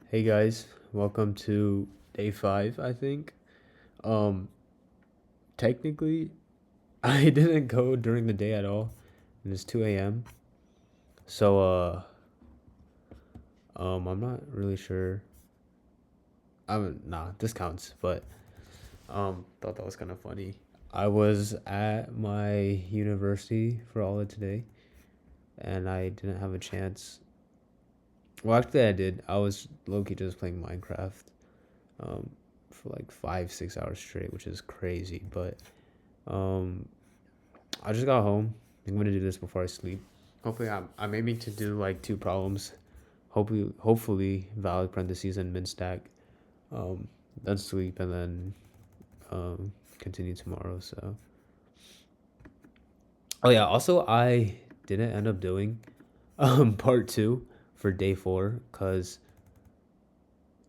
Hey guys, welcome to day 5, I think. Um Technically I didn't go during the day at all, and it's 2 a.m. So I'm not really sure. Nah, this counts, but thought that was kind of funny. I was at my university for all of today, and I didn't have a chance. Well, actually I did. I was low-key just playing Minecraft um for like 5 6 hours straight, which is crazy, but um I just got home. I'm gonna do this before I sleep. Hopefully, I'm aiming to do like two problems. Hopefully, valid parentheses and min stack. Um, then sleep and then continue tomorrow. So, oh yeah. Also, I didn't end up doing part two for day 4 because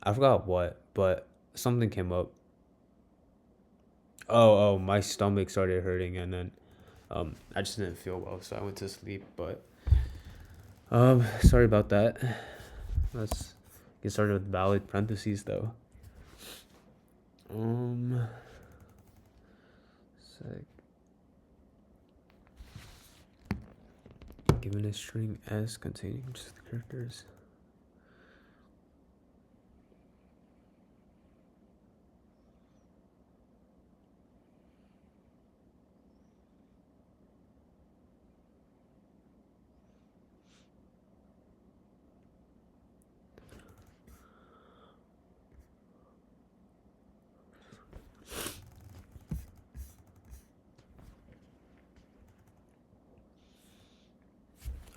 I forgot what, but something came up. My stomach started hurting and then I just didn't feel well, so I went to sleep. But sorry about that. Let's get started with valid parentheses though. Um, sec. Given a string S containing just the characters.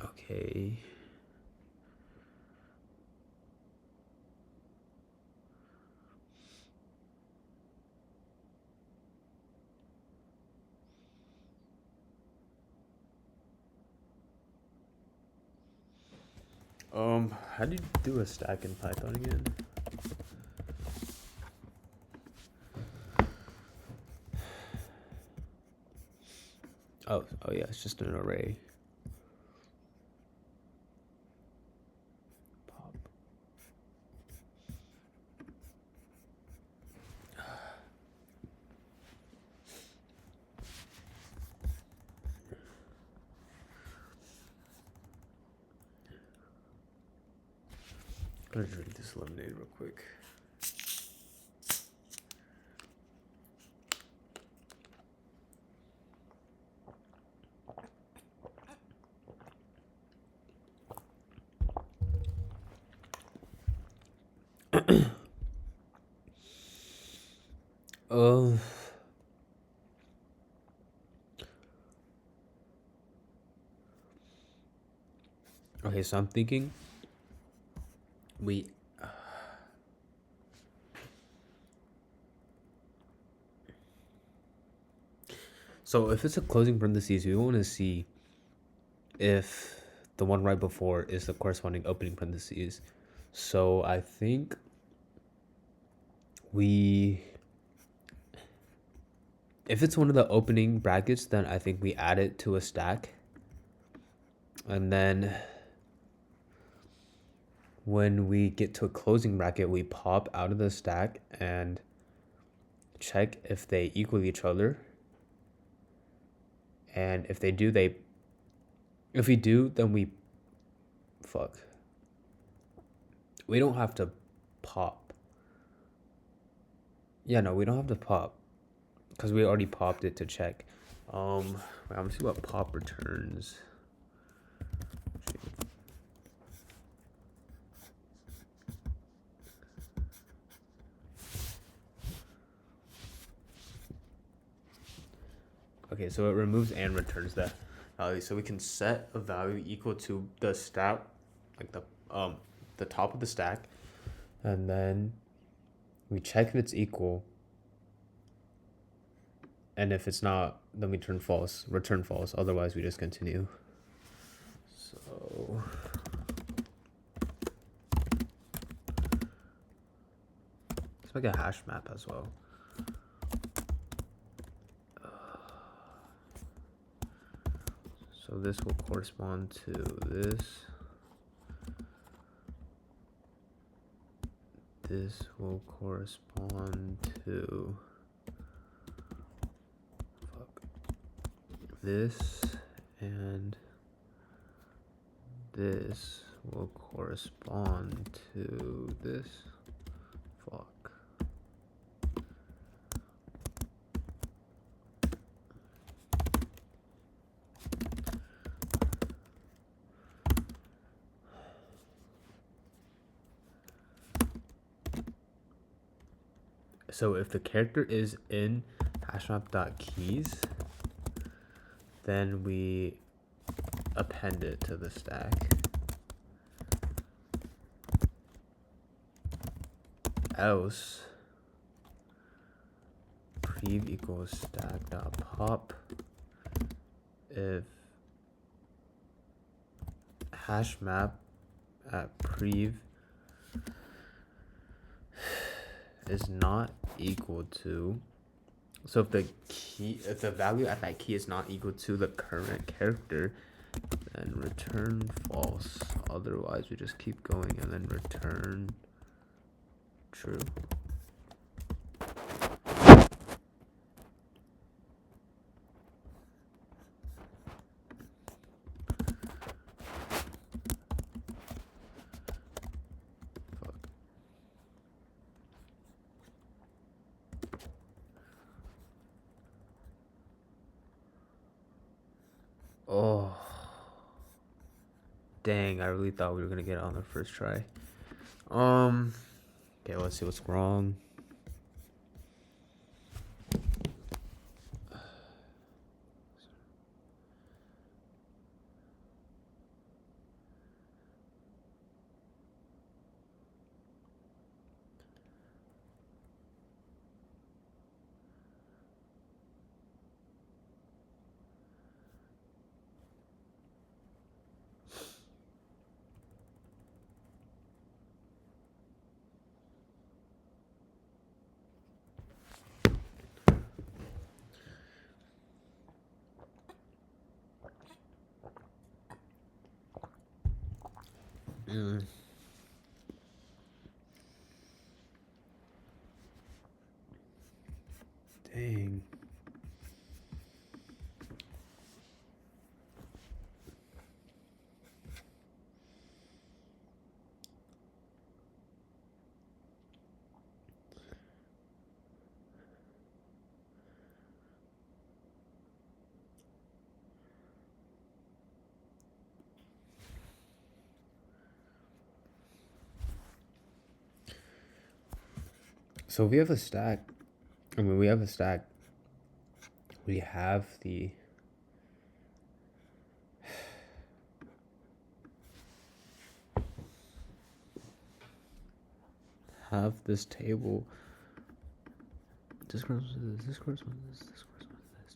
Okay. How do you do a stack in Python again? Oh yeah, it's just an array. Pop. I'm gonna drink this lemonade real quick. Uh, okay, so I'm thinking we. So if it's a closing parentheses, we want to see if the one right before is the corresponding opening parentheses. So I think we if it's one of the opening brackets, then I think we add it to a stack. And then when we get to a closing bracket, we pop out of the stack and check if they equal each other. And if they do, if we do, then fuck. We don't have to pop. Yeah, no, we don't have to pop because we already popped it to check. Wait, I'm gonna see what pop returns. Okay, so it removes and returns that value. So we can set a value equal to the stack, like the top of the stack, and then we check if it's equal. And if it's not, then we return false. Otherwise, we just continue. So let's make a hash map as well. So this will correspond to this. this will correspond to this, and this will correspond to this. Fuck. So if the character is in hashmap.keys, then we append it to the stack. Else, prev equals stack.pop if hashmap at prev is not equal to, so if the value at that key is not equal to the current character, then return false. Otherwise we just keep going and then return true. Oh, dang, I really thought we were gonna get it on the first try. Okay, let's see what's wrong. Dang. So we have a stack. We have a stack. We have this table. This corresponds to this. This corresponds to this. This corresponds to this.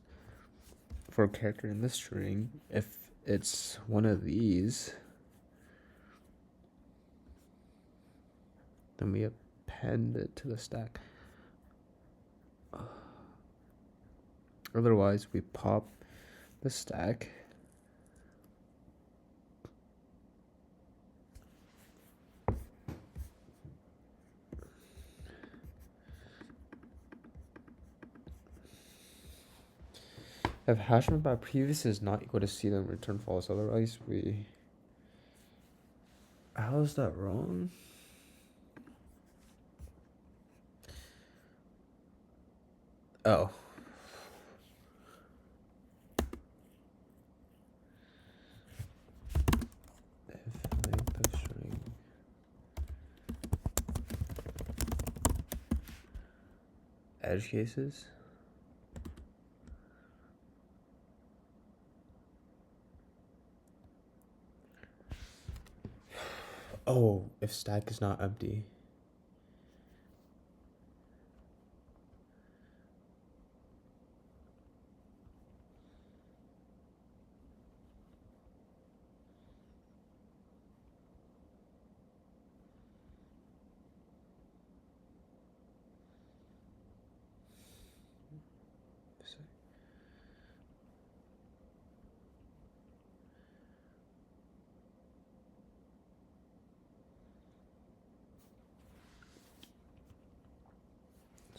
For a character in this string, if it's one of these, then we append it to the stack. Otherwise, we pop the stack. If hashmap by previous is not equal to C, then return false. Otherwise, we... How is that wrong? Oh. If length of string edge cases. Oh, if stack is not empty.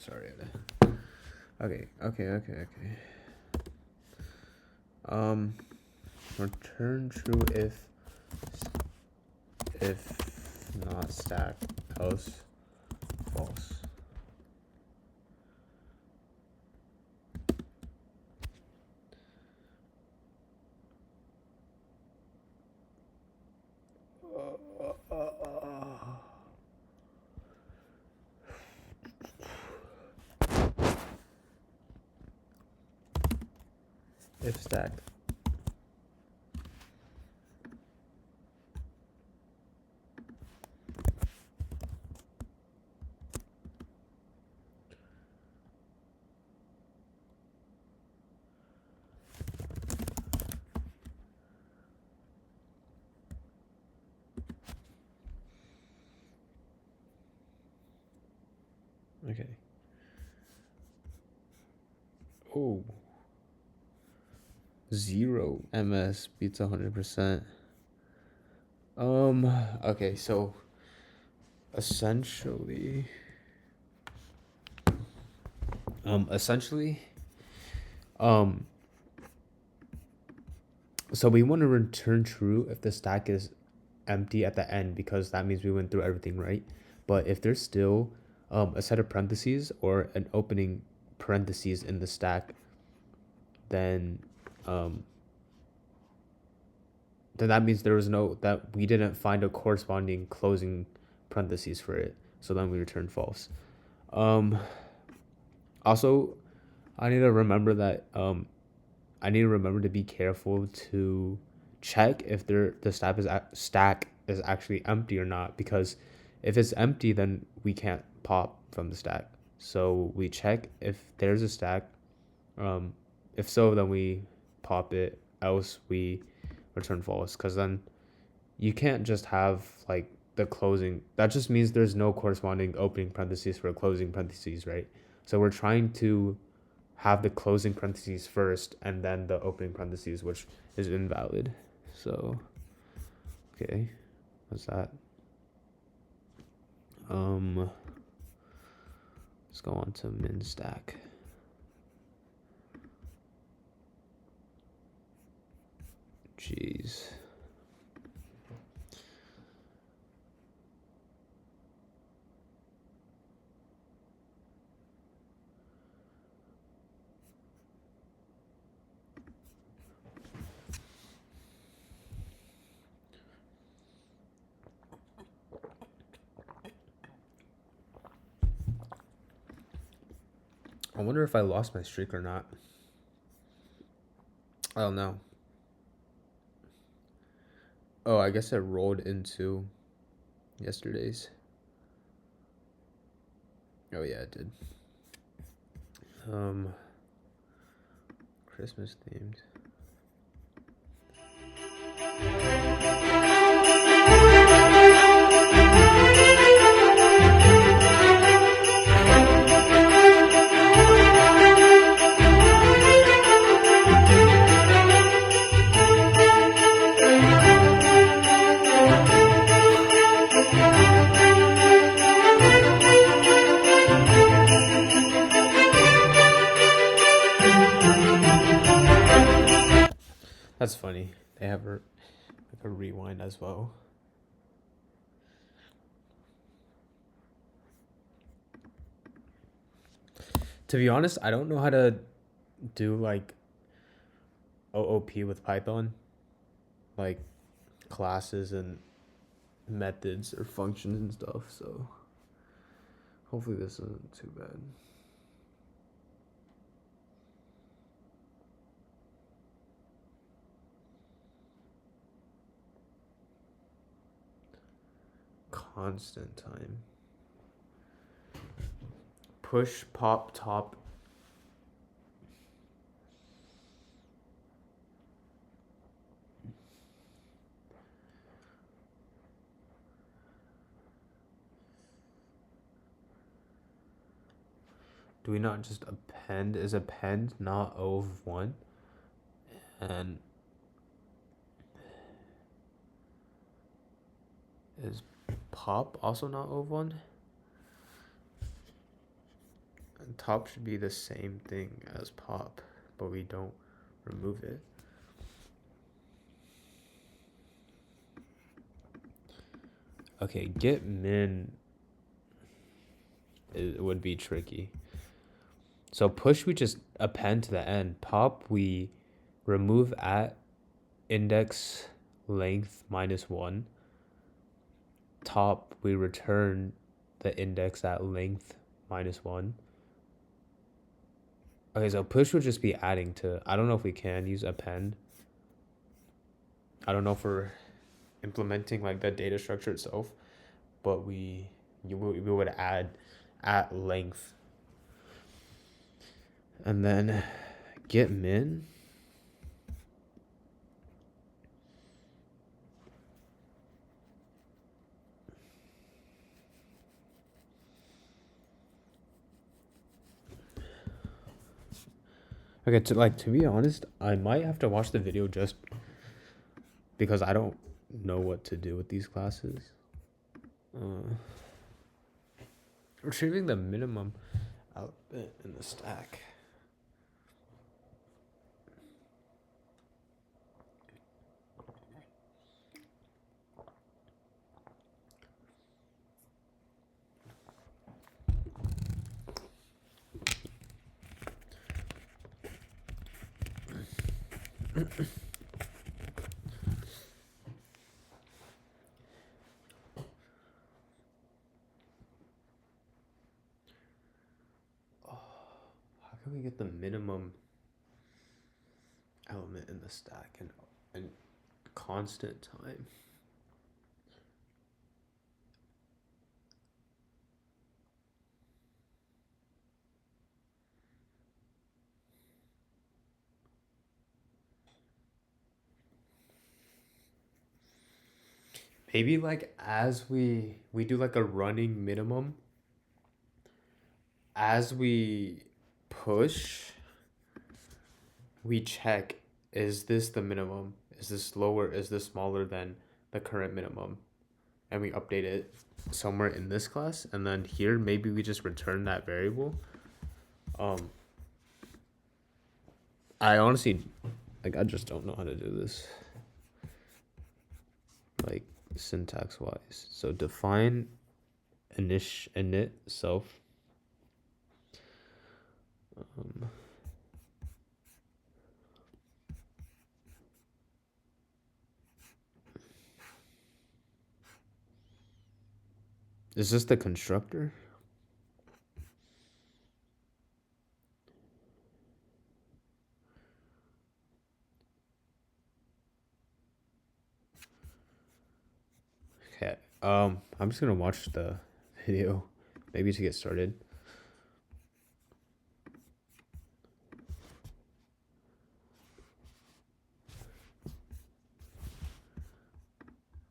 Sorry. Okay. Return true if not stack, else false. If stacked. Okay. Oh. 0 MS beats 100%. Okay, so essentially um so we want to return true if the stack is empty at the end, because that means we went through everything, right? But if there's still a set of parentheses or an opening parentheses in the stack, then that means that we didn't find a corresponding closing parentheses for it. So then we return false. Also, I need to remember to be careful to check if the stack is actually empty or not, because if it's empty, then we can't pop from the stack. So we check if there's a stack. If so, then we pop it. Else we return false, because then you can't just have like the closing. That just means there's no corresponding opening parentheses for a closing parentheses, right? So we're trying to have the closing parentheses first and then the opening parentheses, which is invalid. So, okay, what's that? Let's go on to min stack. Jeez. I wonder if I lost my streak or not. I don't know. Oh, I guess it rolled into yesterday's. Oh yeah, it did. Christmas themed. That's funny. They have like a rewind as well. To be honest, I don't know how to do like OOP with Python, like classes and methods or functions and stuff. So hopefully this isn't too bad. Constant time. Push, pop, top. Do we not just append? Is append not O of 1? And is pop also not O of 1? top should be the same thing as pop, but we don't remove it. Okay, get min, it would be tricky. So push we just append to the end. Pop we remove at index length -1. Top we return the index at length -1. Okay, so push would just be adding to, I don't know if we can use append. I don't know if we're implementing like the data structure itself, but we would add at length. And then get min. Okay, to be honest, I might have to watch the video just because I don't know what to do with these classes. Retrieving the minimum output in the stack. How can we get the minimum element in the stack in constant time? Maybe like as we do like a running minimum, as we push, we check, is this the minimum? Is this lower? Is this smaller than the current minimum? And we update it somewhere in this class. And then here, maybe we just return that variable. I honestly, like, I just don't know how to do this. Like, syntax wise. So define init self. Is this the constructor? Okay. I'm just gonna watch the video, maybe to get started.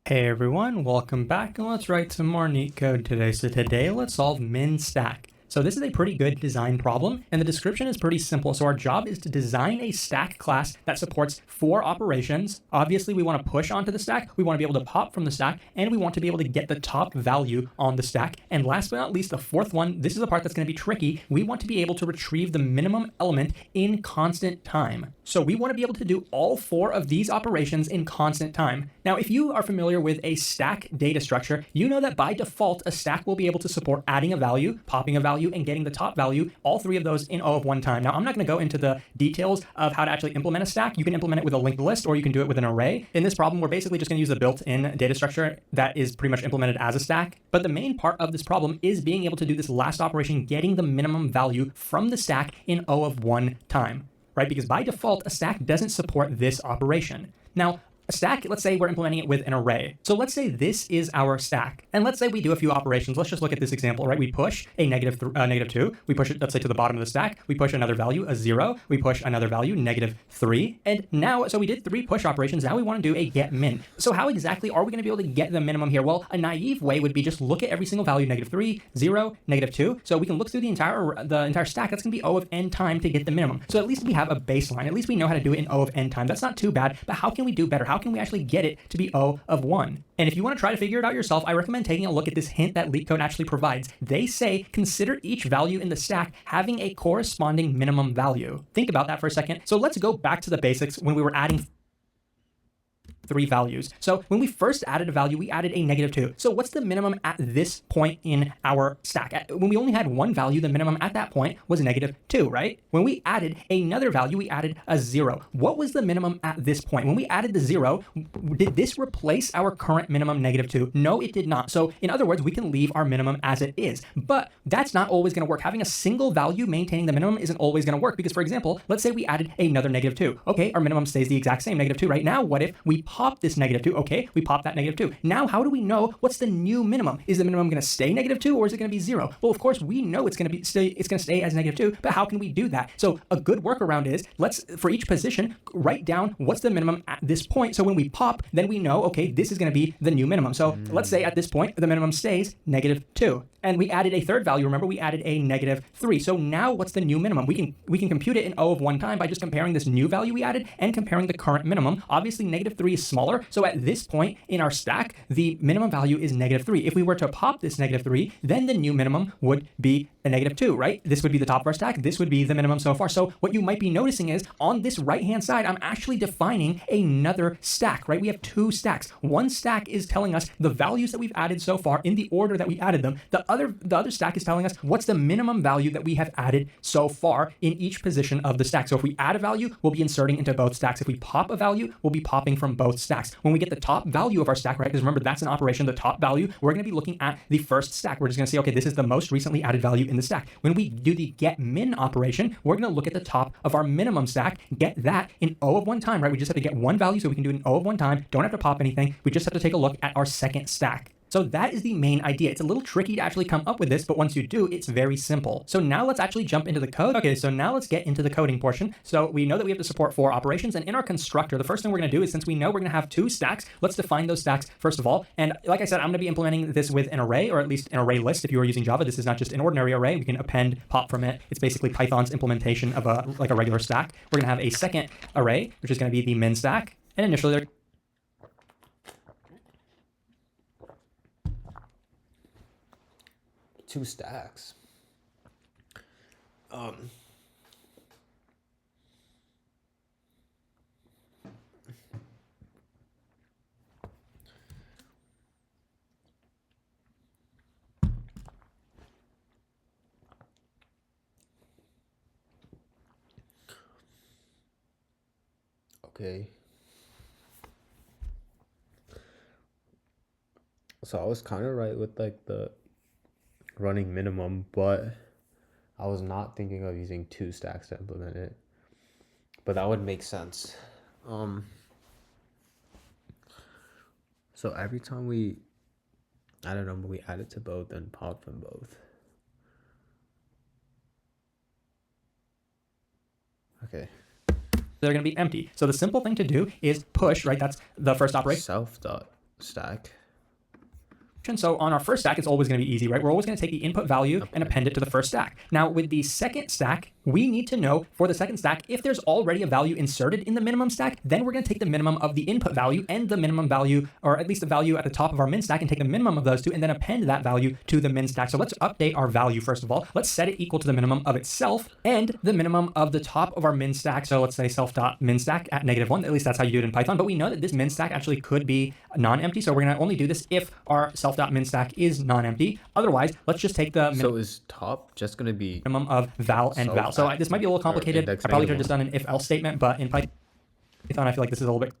Hey everyone, welcome back, and let's write some more neat code today. So today let's solve min stack. So this is a pretty good design problem, and the description is pretty simple. So our job is to design a stack class that supports 4 operations. Obviously, we want to push onto the stack, we want to be able to pop from the stack, and we want to be able to get the top value on the stack. And last but not least, the fourth one, this is the part that's going to be tricky. We want to be able to retrieve the minimum element in constant time. So we want to be able to do all 4 of these operations in constant time. Now, if you are familiar with a stack data structure, you know that by default, a stack will be able to support adding a value, popping a value, and getting the top value, all 3 of those in O of 1 time. Now, I'm not going to go into the details of how to actually implement a stack. You can implement it with a linked list, or you can do it with an array. In this problem, we're basically just going to use the built-in data structure that is pretty much implemented as a stack. But the main part of this problem is being able to do this last operation, getting the minimum value from the stack in O of 1 time, right? Because by default, a stack doesn't support this operation. Now, a stack, let's say we're implementing it with an array. So let's say this is our stack. And let's say we do a few operations. Let's just look at this example, right? We push a -2. We push it, let's say, to the bottom of the stack. We push another value, a 0. We push another value, -3. And now, so we did 3 push operations. Now we want to do a get min. So how exactly are we going to be able to get the minimum here? Well, a naive way would be just look at every single value, -3, 0, -2. So we can look through the entire stack. That's going to be O of n time to get the minimum. So at least we have a baseline. At least we know how to do it in O of n time. That's not too bad. But how can we do better? How how can we actually get it to be O of 1? And if you want to try to figure it out yourself, I recommend taking a look at this hint that LeetCode actually provides. They say consider each value in the stack having a corresponding minimum value. Think about that for a second. So let's go back to the basics when we were adding 3 values. So when we first added a value, we added a -2. So what's the minimum at this point in our stack? When we only had one value, the minimum at that point was -2, right? When we added another value, we added a 0. What was the minimum at this point? When we added the 0, did this replace our current minimum -2? No, it did not. So in other words, we can leave our minimum as it is. But that's not always going to work. Having a single value maintaining the minimum isn't always going to work because, for example, let's say we added another -2. Okay, our minimum stays the exact same, -2, right? Now, what if we pop this -2? Okay, we pop that -2. Now, how do we know what's the new minimum? Is the minimum going to stay -2 or is it going to be 0? Well, of course, we know it's going to stay as -2, but how can we do that? So a good workaround is let's, for each position, write down what's the minimum at this point. So when we pop, then we know, okay, this is going to be the new minimum. So let's say at this point, the minimum stays -2. And we added a third value. Remember, we added a -3. So now what's the new minimum? We can compute it in O of 1 time by just comparing this new value we added and comparing the current minimum. Obviously, -3 is smaller. So at this point in our stack, the minimum value is -3. If we were to pop this -3, then the new minimum would be a -2, right? This would be the top of our stack. This would be the minimum so far. So what you might be noticing is on this right-hand side, I'm actually defining another stack, right? We have 2 stacks. One stack is telling us the values that we've added so far in the order that we added them. The other stack is telling us what's the minimum value that we have added so far in each position of the stack. So if we add a value, we'll be inserting into both stacks. If we pop a value, we'll be popping from both stacks. When we get the top value of our stack, right, because remember, that's an operation, the top value, we're going to be looking at the first stack. We're just going to say, okay, this is the most recently added value in the stack. When we do the get min operation, we're going to look at the top of our minimum stack, get that in O of 1 time, right? We just have to get one value, so we can do it in O of 1 time. Don't have to pop anything. We just have to take a look at our second stack. So that is the main idea. It's a little tricky to actually come up with this, but once you do, it's very simple. So now let's actually jump into the code. Okay, so now let's get into the coding portion. So we know that we have to support 4 operations, and in our constructor, the first thing we're going to do is, since we know we're going to have 2 stacks, let's define those stacks first of all. And like I said, I'm going to be implementing this with an array, or at least an array list. If you are using Java, this is not just an ordinary array. We can append, pop from it. It's basically Python's implementation of a regular stack. We're going to have a second array, which is going to be the min stack. And initially, they're 2 stacks. Okay. So I was kind of right with like the running minimum, but I was not thinking of using 2 stacks to implement it. But that would make sense. So every time we add a number, we add it to both and pop from both. Okay. they're going to be empty. So the simple thing to do is push, right? That's the first operation. Self.stack. So on our first stack, it's always going to be easy, right? We're always going to take the input value and append it to the first stack. Now with the second stack, we need to know for the second stack, if there's already a value inserted in the minimum stack, then we're going to take the minimum of the input value and the minimum value, or at least the value at the top of our min stack, and take the minimum of those two and then append that value to the min stack. So let's update our value first of all. Let's set it equal to the minimum of itself and the minimum of the top of our min stack. So let's say self.minstack at -1. At least that's how you do it in Python. But we know that this min stack actually could be non-empty. So we're going to only do this if our self.minstack is non-empty. Otherwise, let's just take the So is top just going to be minimum of val and val. So this might be a little complicated. I probably could have just done an if-else statement, but in Python, I feel like this is a little bit.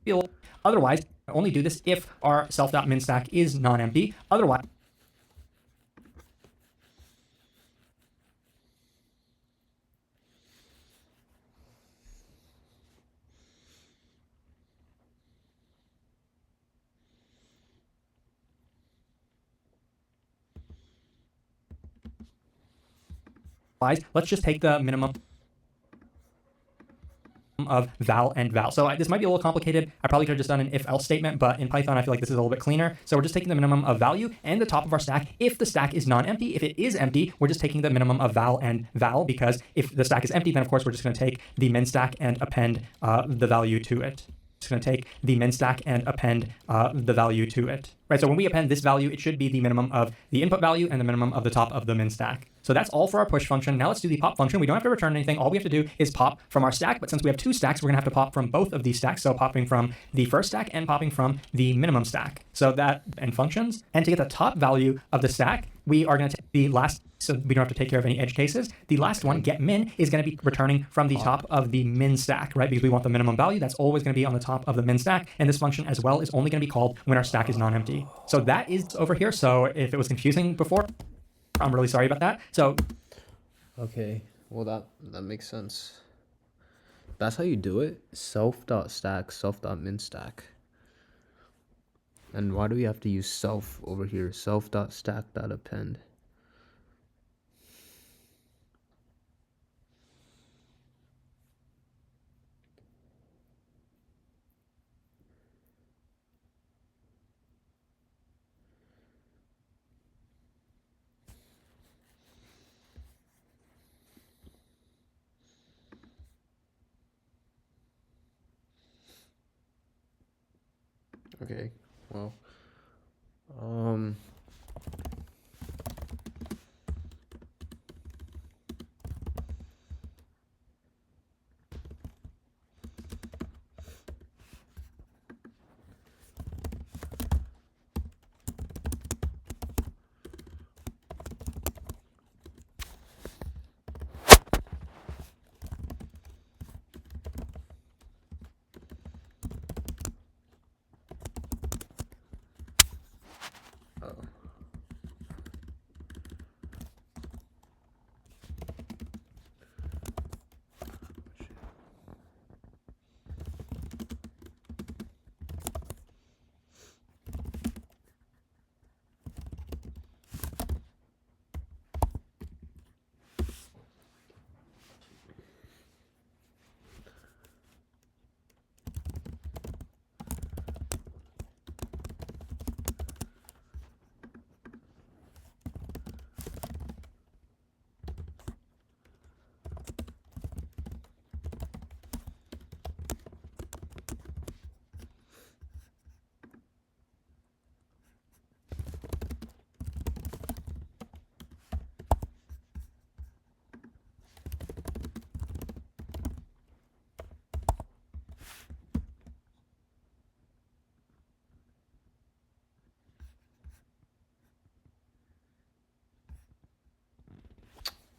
Otherwise, I only do this if our self.minstack is non-empty. Otherwise, let's just take the minimum of val and val. So this might be a little complicated. I probably could have just done an if-else statement, but in Python, I feel like this is a little bit cleaner. So we're just taking the minimum of value and the top of our stack if the stack is non-empty. If it is empty, we're just taking the minimum of val and val, because if the stack is empty, then of course we're just going to take the min stack and append the value to it. just going to take the min stack and append the value to it, right? So when we append this value, it should be the minimum of the input value and the minimum of the top of the min stack. So that's all for our push function. Now let's do the pop function. We don't have to return anything. All we have to do is pop from our stack, but since we have two stacks, we're gonna have to pop from both of these stacks. So popping from the first stack and popping from the minimum stack. So that and functions. And to get the top value of the stack, we are gonna take the last, so we don't have to take care of any edge cases. The last one, get min, is gonna be returning from the top of the min stack, right? Because we want the minimum value. That's always gonna be on the top of the min stack. And this function as well is only gonna be called when our stack is non-empty. So that is over here. So if it was confusing before, I'm really sorry about that. So Okay, well that makes sense. That's how you do it? Self.stack, self.min stack. And why do we have to use self over here? Self.stack.append. Okay, well,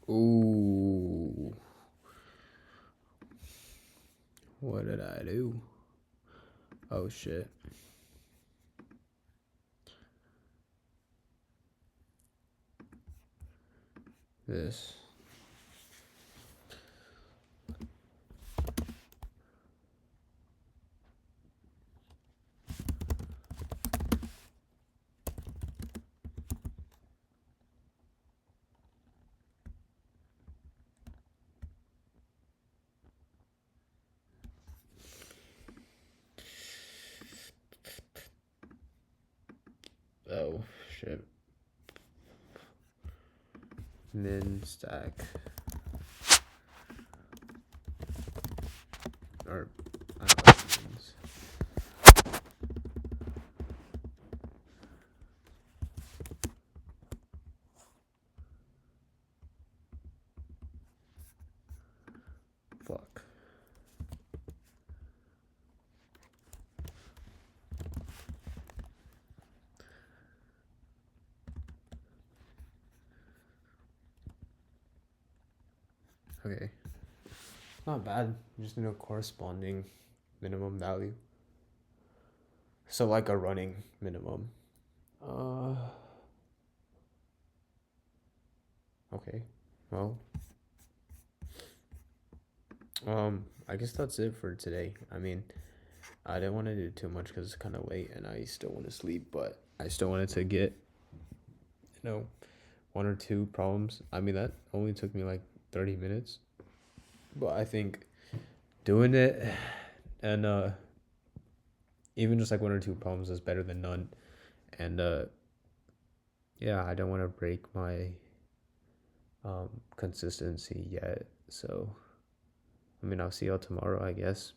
ooh. What did I do? Oh shit. This. Oh shit. Min stack. Or I don't know what it means. Fuck. Okay. Not bad. You just need a corresponding minimum value. So like a running minimum. Okay. Well. I guess that's it for today. I mean, I didn't want to do too much because it's kind of late and I still want to sleep, but I still wanted to get, one or two problems. I mean, that only took me like 30 minutes, but I think doing it and even just like one or two problems is better than none. And yeah, I don't want to break my consistency yet. So, I mean, I'll see y'all tomorrow, I guess.